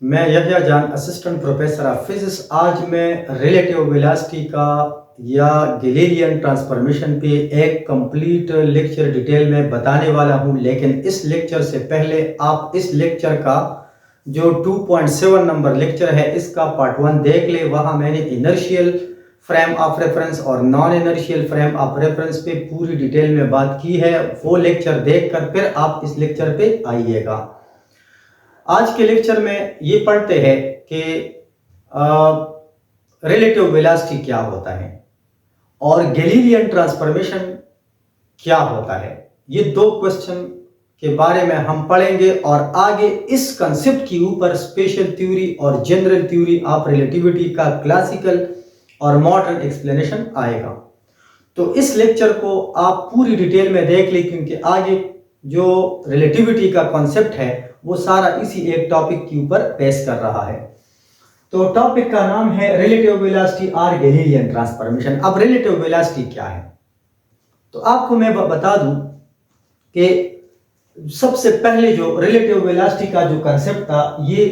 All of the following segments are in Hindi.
मैं यहया जान असिस्टेंट प्रोफेसर ऑफ फिजिक्स। आज मैं रिलेटिव वेलोसिटी का या गैलीलियन ट्रांसफॉर्मेशन पे एक कंप्लीट लेक्चर डिटेल में बताने वाला हूं। लेकिन इस लेक्चर से पहले आप इस लेक्चर का जो 2.7 नंबर लेक्चर है इसका पार्ट 1 देख ले। वहां मैंने इनर्शियल फ्रेम ऑफ रेफरेंस और non inertial frame of reference पे पूरी डिटेल में बात की है। वो लेक्चर देखकर फिर आप इस लेक्चर पे आइएगा। आज के लेक्चर में ये पढ़ते हैं कि रिलेटिव वेलोसिटी क्या होता है और गैलीलियन ट्रांसफॉर्मेशन क्या होता है। ये दो क्वेश्चन के बारे में हम पढ़ेंगे और आगे इस कंसेप्ट के ऊपर स्पेशल थ्योरी और जनरल थ्योरी ऑफ रिलेटिविटी का क्लासिकल और मॉडर्न एक्सप्लेनेशन आएगा। तो इस लेक्चर को आप पूरी डिटेल में देख लें, क्योंकि आगे जो रिलेटिविटी का कॉन्सेप्ट है वो सारा इसी एक टॉपिक के ऊपर बेस कर रहा है। तो टॉपिक का नाम है रिलेटिव वेलोसिटी और गैलीलियन ट्रांसफॉर्मेशन। अब रिलेटिव वेलोसिटी क्या है, तो आपको मैं बता दूं कि सबसे पहले जो रिलेटिव वेलोसिटी का जो कंसेप्ट था ये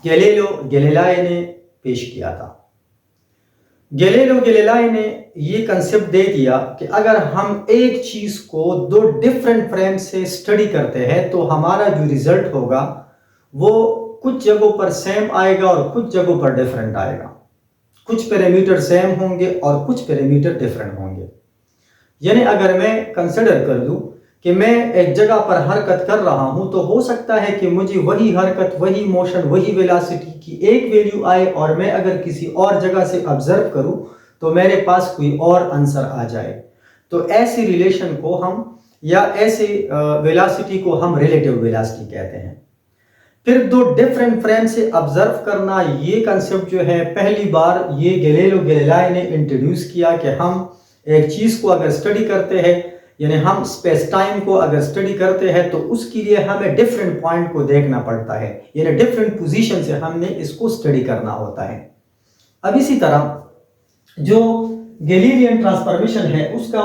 गैलीलियो गैलीलाई ने पेश किया था। गैलीलियो गैलीलाई ने ये कंसेप्ट दे दिया कि अगर हम एक चीज को दो डिफरेंट फ्रेम से स्टडी करते हैं तो हमारा जो रिजल्ट होगा वो कुछ जगहों पर सेम आएगा और कुछ जगहों पर डिफरेंट आएगा। कुछ पैरामीटर सेम होंगे और कुछ पैरामीटर डिफरेंट होंगे। यानी अगर मैं कंसिडर कर लूं कि मैं एक जगह पर हरकत कर रहा हूं तो हो सकता है कि मुझे वही हरकत, वही मोशन, वही वेलोसिटी की एक वैल्यू आए और मैं अगर किसी और जगह से ऑब्जर्व करूं तो मेरे पास कोई और आंसर आ जाए। तो ऐसी रिलेशन को हम या ऐसे वेलोसिटी को हम रिलेटिव वेलोसिटी कहते हैं। फिर दो डिफरेंट फ्रेम से ऑब्जर्व करना, ये कंसेप्ट जो है पहली बार ये गैलीलियो गैलीलाई ने इंट्रोड्यूस किया कि हम एक चीज को अगर स्टडी करते हैं, यानी हम स्पेस टाइम को अगर स्टडी करते हैं तो उसके लिए हमें डिफरेंट पॉइंट को देखना पड़ता है, यानी डिफरेंट पोजीशन से हमने इसको स्टडी करना होता है। अब इसी तरह जो गैलीलियन ट्रांसफॉर्मेशन है उसका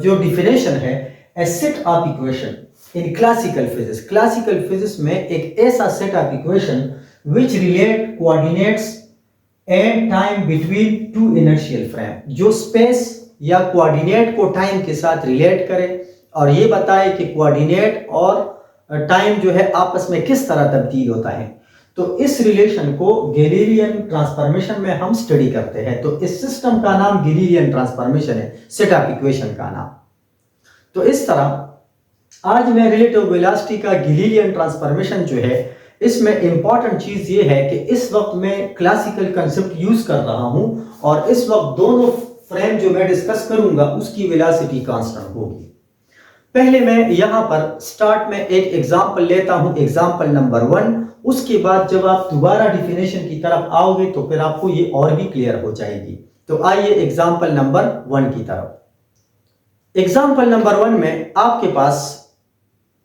जो डिफिनेशन है a set of equation in classical physics. Classical physics में एक ऐसा set of equation which relate coordinates and time between two inertial frame, जो स्पेस या कोऑर्डिनेट को टाइम के साथ रिलेट करे और ये बताए कि कोऑर्डिनेट और टाइम जो है आपस में किस तरह तब्दील होता है। तो इस रिलेशन को गैलीलियन ट्रांसफॉर्मेशन में हम स्टडी करते हैं। तो इस सिस्टम का नाम गैलीलियन ट्रांसफॉर्मेशन है, सेट ऑफ इक्वेशन का नाम। तो इस तरह आज मैं रिलेटिव वेलोसिटी का गैलीलियन ट्रांसफॉर्मेशन जो है इसमें इंपॉर्टेंट चीज ये है कि इस वक्त मैं क्लासिकल कंसेप्ट यूज कर रहा हूं और इस वक्त दोनों फ्रेम जो मैं डिस्कस करूंगा उसकी वेलोसिटी कांस्टेंट होगी। पहले मैं यहां पर स्टार्ट में एक एग्जांपल लेता हूं, एग्जांपल नंबर 1। उसके बाद जब आप दोबारा डिफिनेशन की तरफ आओगे तो फिर आपको ये और भी क्लियर हो जाएगी। तो आइए एग्जांपल नंबर 1 की तरफ। एग्जांपल नंबर 1 में आपके पास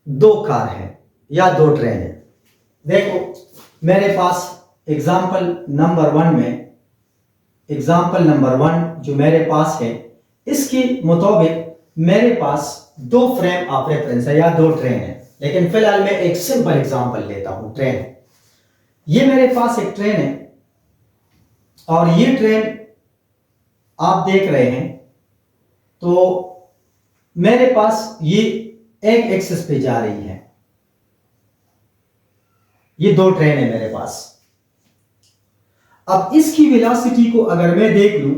दो कार हैं या दो ट्रेन है। देखो मेरे पास एग्जांपल नंबर 1 में, एग्जांपल नंबर 1 जो मेरे पास है इसके मुताबिक मेरे पास दो फ्रेम ऑफ रेफरेंस है या दो ट्रेन है। लेकिन फिलहाल मैं एक सिंपल एग्जांपल लेता हूं, ट्रेन। ये मेरे पास एक ट्रेन है और ये ट्रेन आप देख रहे हैं तो मेरे पास ये एक एक्सिस पे जा रही है। ये दो ट्रेन है मेरे पास। अब इसकी वेलोसिटी को अगर मैं देख लूं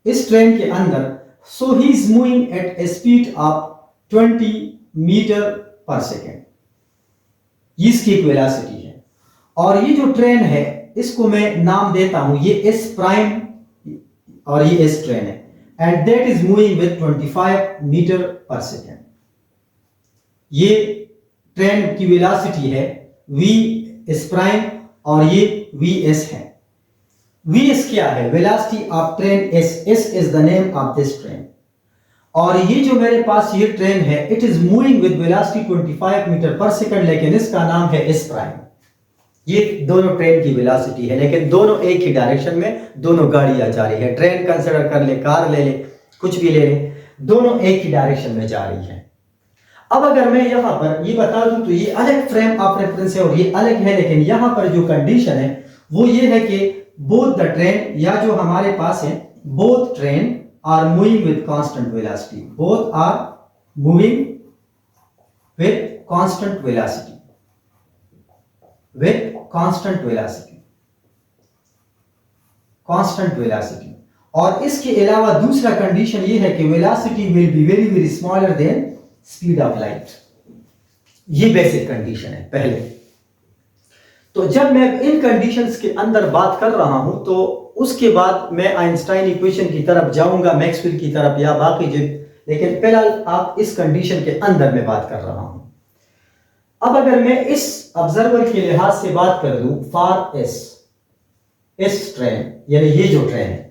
इस ट्रेन के अंदर, so he is moving at a speed of 20 metre per second. इसकी एक वेलोसिटी है और ये जो ट्रेन है इसको मैं नाम देता हूं, ये एस प्राइम और ये एस ट्रेन है and that is moving with 25 metre per second. ये ट्रेन की वेलोसिटी है वी एस प्राइम और ये वी एस है। वी एस क्या है? Velocity of train S. S is the name of this train. और ये जो मेरे पास ये ट्रेन है it is moving with velocity 25 metre per second, लेकिन इसका नाम है एस प्राइम। ये दोनों ट्रेन की वेलोसिटी है, लेकिन दोनों एक ही डायरेक्शन में दोनों गाड़ियां जा रही है। ट्रेन कंसिडर कर ले, कार ले ले, कुछ भी ले ले, दोनों एक ही डायरेक्शन में जा रही है। अब अगर मैं यहाँ पर ये बता दूं तो ये अलग फ्रेम ऑफ रेफरेंस है और ये अलग है, लेकिन यहाँ पर जो कंडीशन है वो ये है कि बोथ द ट्रेन, या जो हमारे पास है both train are moving with constant velocity, both are moving with constant velocity, with constant velocity, constant velocity. और इसके अलावा दूसरा कंडीशन ये है कि velocity will be very very smaller than speed of light. ये बेसिक कंडीशन है पहले। तो जब मैं इन कंडीशंस के अंदर बात कर रहा हूं तो उसके बाद मैं आइंस्टाइन इक्वेशन की तरफ जाऊंगा, मैक्सवेल की तरफ या बाकी जो, लेकिन फिलहाल आप इस कंडीशन के अंदर में बात कर रहा हूं। अब अगर मैं इस ऑब्जर्वर के लिहाज से बात कर लूं फॉर इस ट्रेन, यानी ये जो ट्रेन है,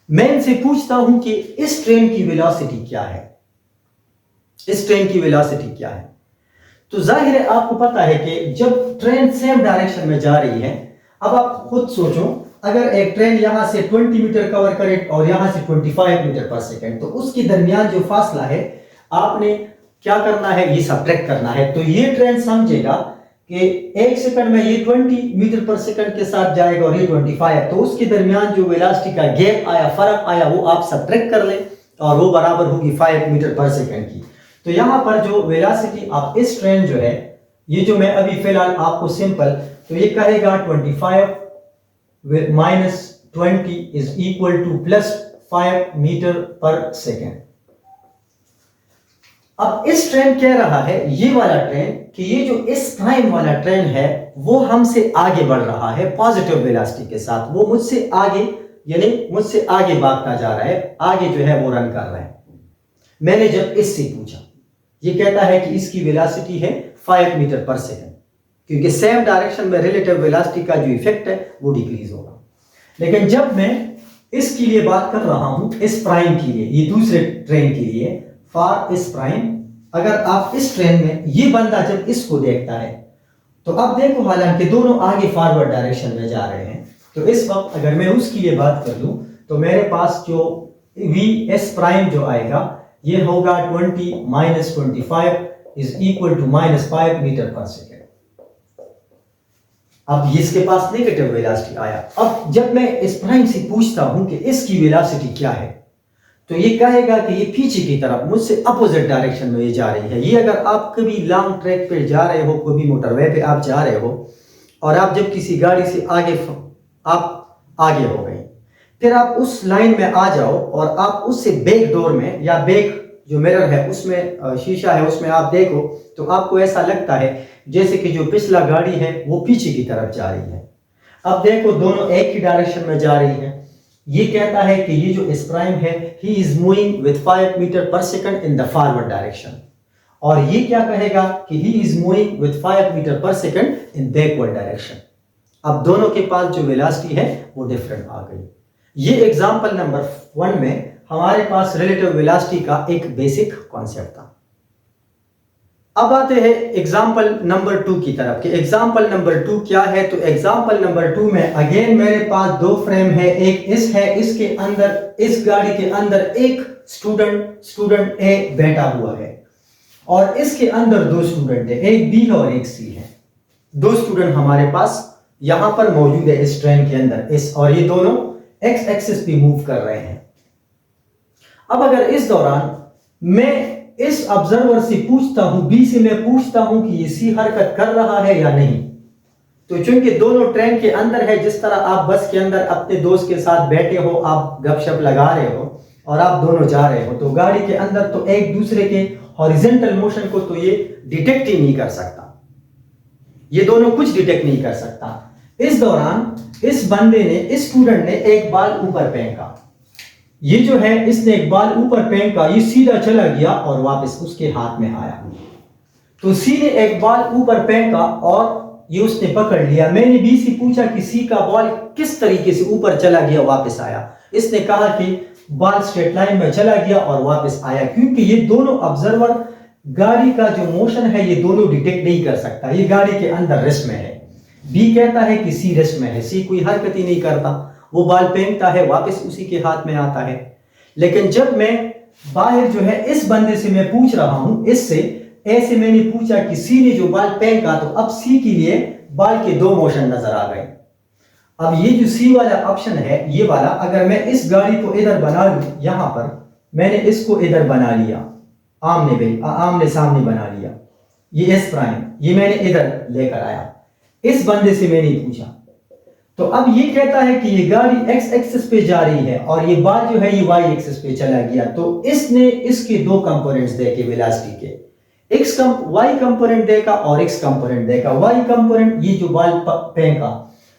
मैं इनसे पूछता हूं कि इस ट्रेन की वेलोसिटी क्या है, इस ट्रेन की वेलोसिटी क्या है। तो जाहिर है आपको पता है कि जब ट्रेन सेम डायरेक्शन में जा रही है, अब आप खुद सोचो अगर एक ट्रेन यहां से 20 मीटर कवर करे और यहां से 25 मीटर पर सेकंड, तो उसके दरमियान जो फासला है आपने क्या करना है, ये सब्ट्रैक्ट करना है। तो ये ट्रेन समझेगा कि एक सेकंड में ये 20 मीटर पर सेकंड के साथ जाएगा और ये 25, तो उसके दरमियान जो वेलोसिटी का गैप आया, फर्क आया, वो आप सब्ट्रैक्ट कर लें और वो बराबर होगी 5 मीटर पर सेकंड की। तो यहां पर जो वेलोसिटी ऑफ इस ट्रेन जो है, ये जो मैं अभी फिलहाल आपको सिंपल, तो ये कहेगा 25 minus 20 is equal to plus 5 metre per second. अब इस ट्रेन कह रहा है, ये वाला ट्रेन, कि ये जो इस प्राइम वाला ट्रेन है वो हमसे आगे बढ़ रहा है पॉजिटिव वेलोसिटी के साथ, वो मुझसे आगे, यानी मुझसे आगे भागता जा रहा है, आगे जो है वो रन कर रहा है। मैंने जब इससे पूछा, ये कहता है कि इसकी वेलोसिटी है 5 मीटर पर सेकंड, क्योंकि सेम डायरेक्शन में रिलेटिव वेलोसिटी का जो इफेक्ट है वो डिक्रीज होगा। लेकिन जब मैं इसके लिए बात कर रहा हूं, इस प्राइम के लिए, ये दूसरे ट्रेन के लिए फॉर इस प्राइम, अगर आप इस ट्रेन में ये बंदा जब इसको देखता है तो अब देखो, हालांकि दोनों आगे फॉरवर्ड डायरेक्शन में जा रहे हैं, तो इस वक्त अगर मैं उसके लिए बात कर लूं तो मेरे पास जो वी एस प्राइम जो आएगा ये होगा 20 minus 25 is equal to minus 5 metre per second. अब इसके पास नेगेटिव वेलोसिटी आया। अब जब मैं इस प्राइम से पूछता हूं कि इसकी वेलोसिटी क्या है, तो ये कहेगा कि ये पीछे की तरफ मुझसे अपोजिट डायरेक्शन में ये जा रही है। ये अगर आप कभी लॉन्ग ट्रैक पे जा रहे हो, कोई मोटरवे पे आप जा रहे हो और आप जब किसी गाड़ी से आप आगे हो गए, फिर आप उस लाइन में आ जाओ और आप उससे बैक डोर में या बैक जो मिरर है उसमें शीशा है उसमें आप देखो, तो आपको ऐसा लगता है जैसे कि जो पिछला गाड़ी है वो पीछे की तरफ जा रही है। अब देखो दोनों एक ही डायरेक्शन में जा रही है। ये कहता है कि ये जो इस प्राइम है, he is moving with 5 metre per second in the forward direction, और ये क्या कहेगा कि he is moving with 5 metre per second in backward direction. अब दोनों के पास जो वेलोसिटी है वो डिफरेंट आ गई। ये एग्जांपल नंबर 1 में हमारे पास रिलेटिव वेलोसिटी का एक बेसिक कॉन्सेप्ट था। अब आते हैं एग्जाम्पल नंबर 2 की तरफ कि एग्जाम्पल नंबर 2 क्या है। तो एग्जाम्पल नंबर 2 में अगेन मेरे पास दो फ्रेम है, एक इस है, इसके अंदर, इस गाड़ी के अंदर एक स्टूडेंट ए बैठा हुआ है और इसके अंदर दो स्टूडेंट है, एक बी है और एक सी है। दो स्टूडेंट हमारे पास यहां पर मौजूद है इस ट्रेन के अंदर, इस, और ये दोनों एक्स एक्सिस पे मूव कर रहे हैं। अब अगर इस दौरान मैं इस ऑब्जर्वर से पूछता हूं, बी से मैं पूछता हूं कि ये सी हरकत कर रहा है या नहीं, तो चूंकि दोनों ट्रेन के अंदर है, जिस तरह आप बस के अंदर अपने दोस्त के साथ बैठे हो, आप गपशप लगा रहे हो और आप दोनों जा रहे हो, तो गाड़ी के अंदर तो एक दूसरे के हॉरिजॉन्टल मोशन को तो ये डिटेक्ट ही नहीं कर सकता, ये दोनों कुछ डिटेक्ट नहीं कर सकता। इस दौरान इस बंदे ने, इस स्टूडेंट ने एक बाल ऊपर फेंका, ये जो है इसने एक बाल ऊपर फेंका, ये सीधा चला गया और वापस उसके हाथ में आया। तो सी ने एक बाल ऊपर फेंका और ये उसने पकड़ लिया। मैंने बी से पूछा कि सी का बॉल किस तरीके से ऊपर चला गया वापस आया। इसने कहा कि बॉल स्ट्रेट लाइन में चला गया और वापस आया, क्योंकि ये दोनों ऑब्जर्वर गाड़ी का जो मोशन है ये दोनों डिटेक्ट नहीं कर सकता, ये गाड़ी के अंदर रेस्ट में है। बी कहता है कि सी रेस्ट में है, सी कोई हरकत ही नहीं करता, वो बाल फेंकता है वापस उसी के हाथ में आता है। लेकिन जब मैं बाहर जो है इस बंदे से मैं पूछ रहा हूं, इससे ए से मैंने पूछा कि सी ने जो बॉल फेंका, तो अब सी के लिए बॉल के दो मोशन नजर आ गए। अब ये जो सी वाला ऑप्शन है, ये वाला, अगर मैं इस गाड़ी को इधर बना लूं, यहां पर मैंने इसको इधर बना लिया, आमने सामने बना लिया, ये एस प्राइम, ये मैंने इधर लेकर आया, इस बंदे से मैंने पूछा, तो अब ये कहता है कि ये गाड़ी एक्स एक्सिस पे जा रही है और ये बॉल जो है ये वाई एक्सिस पे चला गया। तो इसने इसके दो कंपोनेंट्स देखे वेलोसिटी के, वाई कंपोनेंट देखा और एक्स कंपोनेंट देखा। वाई कंपोनेंट ये जो बॉल फेंका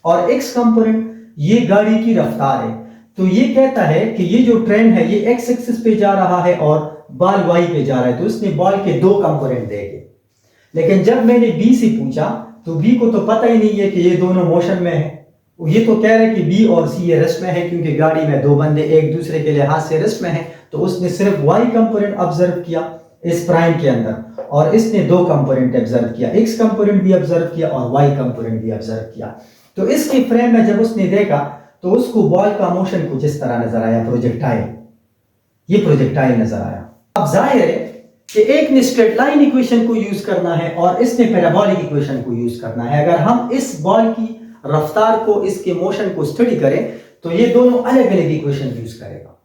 और एक्स कंपोनेंट ये गाड़ी की रफ्तार है। तो ये कहता है कि ये जो ट्रेन है ये एक्स एक्सिस पे जा रहा है और बॉल वाई पे जा रहा है। तो इसने बॉल के दो कंपोनेंट देखे। लेकिन जब मैंने बी से पूछा तो बी को तो पता ही नहीं है कि ये दोनों मोशन में है। ये तो कह रहे हैं कि बी और सी ये रेस्ट में है, क्योंकि गाड़ी में दो बंदे एक दूसरे के लिहाज से रेस्ट में है। तो उसने सिर्फ वाई कंपोनेंट ऑब्जर्व किया इस प्राइम के अंदर, और इसने दो कंपोनेंट ऑब्जर्व किया, एक्स कंपोनेंट भी ऑब्जर्व किया और वाई कंपोनेंट भी ऑब्जर्व किया। तो इसके फ्रेम में जब उसने देखा तो उसको बॉल का मोशन कुछ इस तरह नजर आया, प्रोजेक्टाइल, ये प्रोजेक्टाइल नजर आया। अब जाहिर है कि एक ने स्ट्रेट लाइन इक्वेशन को यूज करना है और इसने पैराबोलिक इक्वेशन को यूज करना है। अगर हम इस बॉल की रफ्तार को, इसके मोशन को स्टडी करें तो ये दोनों अलग अलग इक्वेशन यूज करेगा,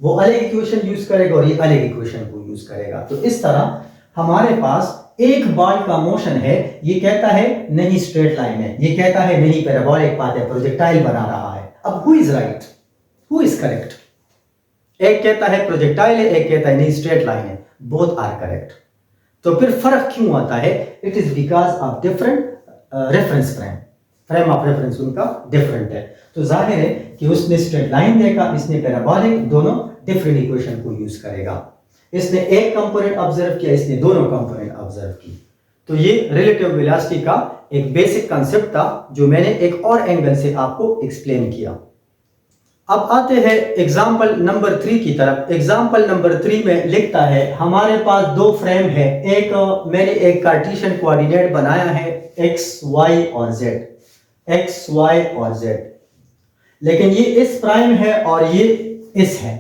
वो अलग इक्वेशन यूज करेगा और ये अलग इक्वेशन को यूज करेगा। तो इस तरह हमारे पास एक बॉल का मोशन है, ये कहता है नहीं स्ट्रेट लाइन है, ये कहता है नहीं पैराबोलिक पाथ है, प्रोजेक्टाइल बना रहा है। अब who is right, who is correct? एक कहता है प्रोजेक्टाइल है, एक कहता है नहीं स्ट्रेट लाइन है, बोथ आर करेक्ट। तो फिर फर्क क्यों आता है? It is because of different reference frame of reference उनका डिफरेंट है। तो जाहिर है कि उसने स्ट्रेट लाइन देखा, इसने पैराबोलिक, दोनों डिफरेंट इक्वेशन को यूज करेगा। इसने एक कंपोनेंट ऑब्जर्व किया, इसने दोनों कंपोनेंट ऑब्जर्व की। तो ये रिलेटिव वेलोसिटी का एक बेसिक कांसेप्ट था जो मैंने एक और एंगल से आपको एक्सप्लेन किया। अब आते हैं एग्जाम्पल नंबर 3 की तरफ। एग्जाम्पल नंबर 3 में लिखता है हमारे पास दो फ्रेम है, एक मैंने एक कार्टेशियन कोऑर्डिनेट बनाया है एक्स वाई और जेड, एक्स वाई और जेड, लेकिन ये इस प्राइम है और ये इस है,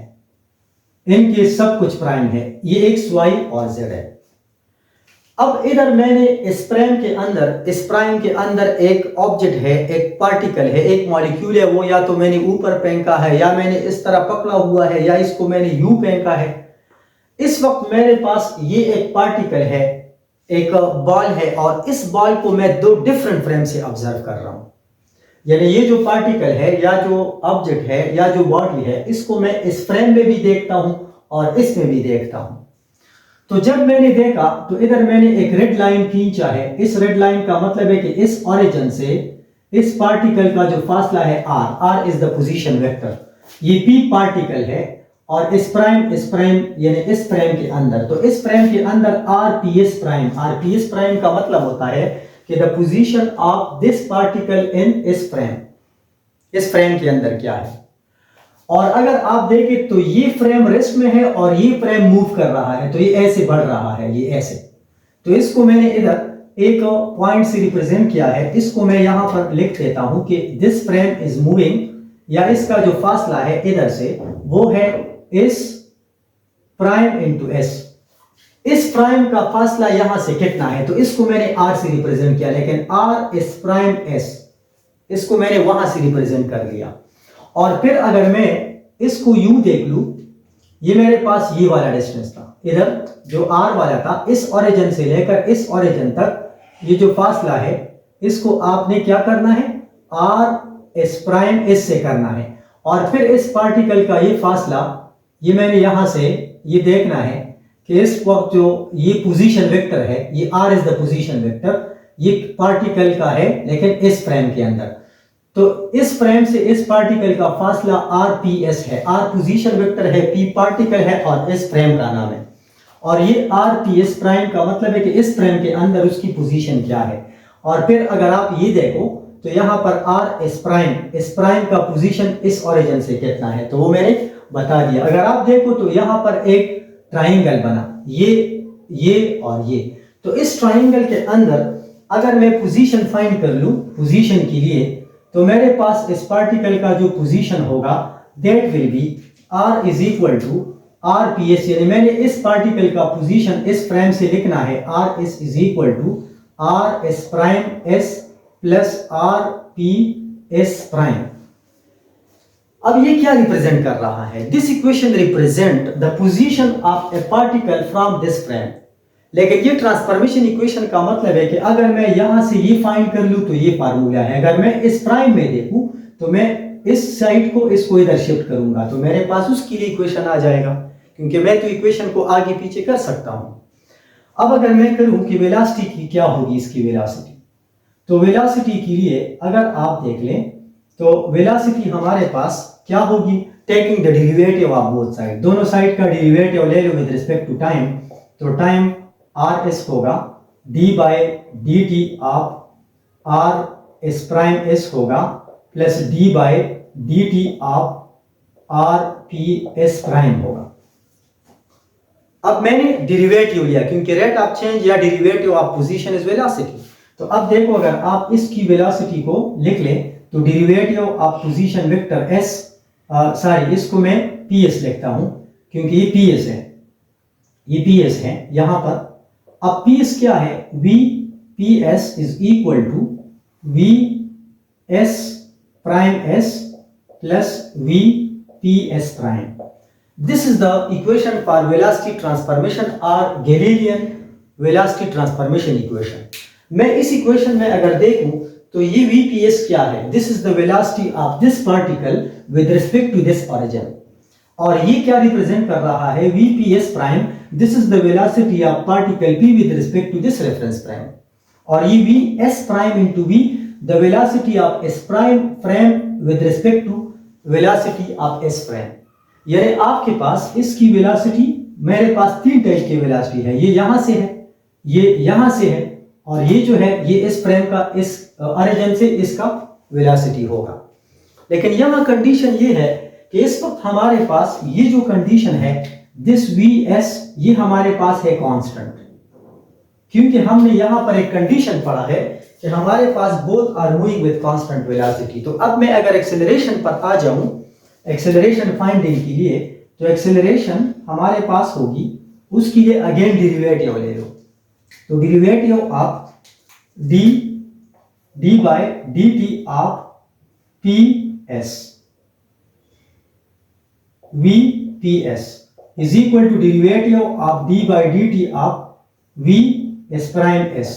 इनके सब कुछ प्राइम है, ये एक्स वाई और जेड है। अब इधर मैंने इस प्राइम के अंदर एक ऑब्जेक्ट है, एक पार्टिकल है, एक मॉलिक्यूल है, वो या तो मैंने ऊपर फेंका है या मैंने इस तरह पकड़ा हुआ है या इसको मैंने यूं फेंका है। इस वक्त मेरे पास ये एक पार्टिकल है, एक बॉल है, और इस बॉल को मैं दो डिफरेंट फ्रेम से ऑब्जर्व कर रहा हूं। यानी ये जो पार्टिकल है या जो ऑब्जेक्ट है या जो बॉडी है, इसको मैं इस फ्रेम में भी देखता हूं और इसमें भी देखता हूं। तो जब मैंने देखा तो इधर मैंने एक रेड लाइन खींचा है। इस रेड लाइन का मतलब है कि इस ओरिजिन से इस पार्टिकल का जो फासला है r is the position vector. ये p पार्टिकल है और इस प्राइम यानी इस फ्रेम के अंदर, तो इस फ्रेम के अंदर rps प्राइम का मतलब होता है कि the position of this particle in इस फ्रेम के अंदर क्या है। और अगर आप देखें तो ये फ्रेम रेस्ट में है और ये फ्रेम मूव कर रहा है, तो ये ऐसे बढ़ रहा है, ये ऐसे। तो इसको मैंने इधर एक पॉइंट से रिप्रेजेंट किया है, इसको मैं यहां पर लिख देता हूं कि दिस फ्रेम इज मूविंग, या इसका जो फासला है इधर से वो है इस प्राइम इंटू एस। इस प्राइम का फासला यहां से कितना है, तो इसको मैंने r से रिप्रेजेंट किया, लेकिन r इस प्राइम s, इसको मैंने वहां से रिप्रेजेंट कर लिया। और फिर अगर मैं इसको यूं देख लूं, ये मेरे पास ये वाला डिस्टेंस था, इधर जो r वाला था, इस ओरिजिन से लेकर इस ओरिजिन तक ये जो फासला है, इसको आपने क्या करना है, r इस प्राइम s से करना है। और फिर इस पार्टिकल का ये फासला, ये मैंने यहां से ये देखना है कि इस वक्त जो ये पोजीशन वेक्टर है, ये r is the position vector, ये पार्टिकल का है लेकिन इस फ्रेम के अंदर। तो इस फ्रेम से इस पार्टिकल का फासला rps है, r पोजीशन वेक्टर है, p पार्टिकल है और इस फ्रेम का नाम है। और ये rps प्राइम का मतलब है कि इस फ्रेम के अंदर उसकी पोजीशन क्या है। और फिर अगर आप ये देखो तो यहाँ पर इस प्राइम का पोजीशन इस ओरिजिन से कितना है, तो वो मैंने बता दिया। अगर आप देखो तो यहाँ पर एक ट्राइंगल बना, ये और ये। तो इस ट्राइंगल के अंदर अगर मैं पोजीशन फाइंड कर लूं पोजीशन के लिए, तो मेरे पास इस पार्टिकल का जो पोजीशन होगा that will be r is equal to R P S, यानी मैंने इस पार्टिकल का पोजीशन इस फ्रेम से लिखना है R S is equal to R S prime S plus R P S prime. अब ये क्या रिप्रेजेंट कर रहा है? This equation represent the position of a particle from this frame. लेकिन ये ट्रांसफॉर्मेशन इक्वेशन का मतलब है कि अगर मैं यहां से ये फाइंड कर लूं तो ये फार्मूला है, अगर मैं इस प्राइम में देखूं तो मैं इस साइड को इसको इधर शिफ्ट करूंगा तो मेरे पास उसके लिए इक्वेशन आ जाएगा, क्योंकि मैं तो इक्वेशन को आगे पीछे कर सकता हूं। अब अगर मैं करूं कि वेलोसिटी की क्या होगी, इसकी वेलोसिटी, तो वेलोसिटी के लिए अगर आप देख लें तो वेलोसिटी हमारे पास क्या होगी, taking the derivative of both side, दोनों साइड का डेरिवेटिव ले लो विद रिस्पेक्ट टू टाइम, तो टाइम आर एस होगा D by D T of R S prime S होगा plus D by D T of R P S prime होगा। अब मैंने डेरिवेटिव लिया क्योंकि रेट ऑफ चेंज या derivative of position is velocity. तो अब देखो अगर आप इसकी वेलोसिटी को लिख लें तो derivative of position vector S, इसको मैं पी एस लिखता हूं क्योंकि ये पी एस है, ये पी एस है यहां पर। अब पी एस क्या है, V P S is equal to V S prime S plus V P S prime. This is the equation for velocity transformation और गैलीलियन वेलोसिटी ट्रांसफॉर्मेशन इक्वेशन। मैं इस इक्वेशन में अगर देखूं तो ये VPS क्या है, this is the velocity of this particle with respect to this origin, और ये क्या रिप्रेजेंट कर रहा है, VPS prime, this is the velocity of particle P with respect to this reference prime, और ये VS prime into V the velocity of S prime frame with respect to velocity of S prime. यानी आपके पास इसकी वेलोसिटी, मेरे पास तीन टाइप की वेलोसिटी है, ये यहां से है, ये यहां से है, और ये जो है ये इस फ्रेम का इस ओरिजिन से इसका वेलोसिटी होगा। लेकिन यहां कंडीशन ये है कि इस वक्त हमारे पास ये जो कंडीशन है दिस VS ये हमारे पास है कांस्टेंट, क्योंकि हमने यहां पर एक कंडीशन पढ़ा है कि हमारे पास both are moving with constant velocity. तो अब मैं अगर एक्सेलरेशन पर आ जाऊं, एक्सेलरेशन फाइंडिंग के लिए, तो एक्सेलरेशन हमारे पास होगी, उसके लिए अगेन डेरिवेटिव ले लो, तो derivative of D by D T of P S V P S is equal to derivative of D by D T of V S prime S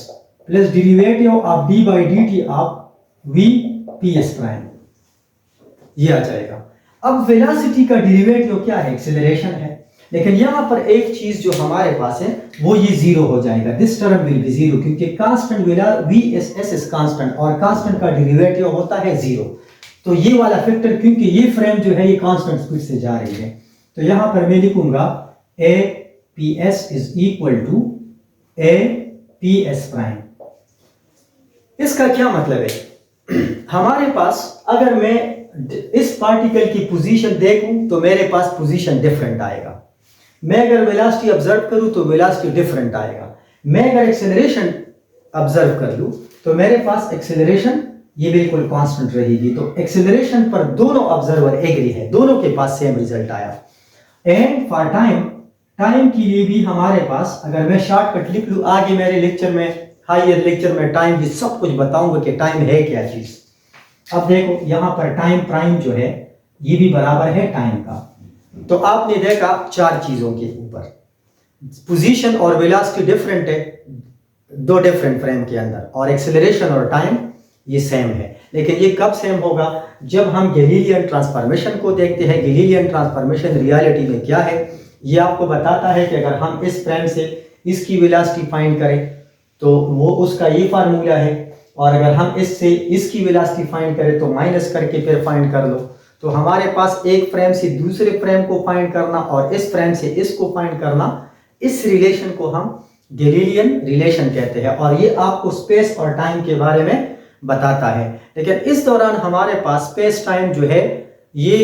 plus derivative of D by D T of V P S prime, ये आ जाएगा। अब वेलोसिटी का डेरिवेटिव क्या है, एक्सेलरेशन है, लेकिन यहां पर एक चीज जो हमारे पास है वो ये जीरो हो जाएगा, this term will be zero, क्योंकि कांस्टेंट VSS इज कांस्टेंट और कांस्टेंट का डेरिवेटिव होता है जीरो। तो ये वाला फैक्टर, क्योंकि ये फ्रेम जो है ये कांस्टेंट स्पीड से जा रही है, तो यहां पर मैं लिखूंगा APS is equal to APS prime. इसका क्या मतलब है, हमारे पास अगर मैं इस पार्टिकल की पोजीशन देखूं तो मेरे पास पोजीशन डिफरेंट आएगा, मैं अगर वेलोसिटी ऑब्जर्व करूं तो वेलोसिटी डिफरेंट आएगा, मैं अगर एक्सेलरेशन ऑब्जर्व कर लूं तो मेरे पास एक्सेलरेशन ये बिल्कुल कांस्टेंट रहेगी। तो एक्सेलरेशन पर दोनों ऑब्जर्वर एग्री है, दोनों के पास सेम रिजल्ट आया। एंड फॉर टाइम, टाइम के लिए भी हमारे पास, अगर मैं शॉर्टकट लिख लूं, आगे मेरे लेक्चर में, हायर लेक्चर में टाइम की सब कुछ बताऊंगा कि टाइम है क्या चीज। अब देखो यहां पर टाइम प्राइम जो है ये भी बराबर है टाइम का, तो आपने देखा चार चीजों के ऊपर, पोजीशन और वेलोसिटी डिफरेंट है दो डिफरेंट फ्रेम के अंदर, और एक्सेलरेशन और टाइम ये सेम है। लेकिन ये कब सेम होगा, जब हम गैलीलियन ट्रांसफॉर्मेशन को देखते हैं। गैलीलियन ट्रांसफॉर्मेशन रियलिटी में क्या है, ये आपको बताता है कि अगर हम इस फ्रेम से इसकी वेलोसिटी फाइंड करें तो वो उसका ये फार्मूला है, और अगर हम इससे इसकी वेलोसिटी फाइंड करें तो माइनस करके फिर फाइंड कर लो। तो हमारे पास एक फ्रेम से दूसरे फ्रेम को फाइंड करना और इस फ्रेम से इसको फाइंड करना, इस रिलेशन को हम गैलीलियन रिलेशन कहते हैं, और ये आपको स्पेस और टाइम के बारे में बताता है। लेकिन इस दौरान हमारे पास स्पेस टाइम जो है ये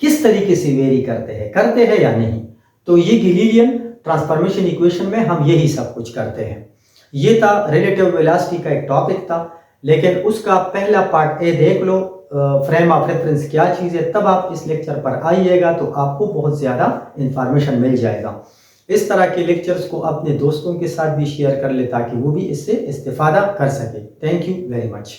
किस तरीके से वेरी करते हैं या नहीं, तो ये गैलीलियन ट्रांसफॉर्मेशन इक्वेशन में हम यही सब कुछ करते हैं। ये था रिलेटिव वेलोसिटी का एक टॉपिक था, लेकिन उसका पहला पार्ट ए देख लो, फ्रेम ऑफ रेफरेंस क्या चीज़ है, तब आप इस लेक्चर पर आइएगा तो आपको बहुत ज़्यादा इंफॉर्मेशन मिल जाएगा। इस तरह के लेक्चर्स को अपने दोस्तों के साथ भी शेयर कर ले ताकि वो भी इससे इस्तेफादा कर सके। Thank you very much.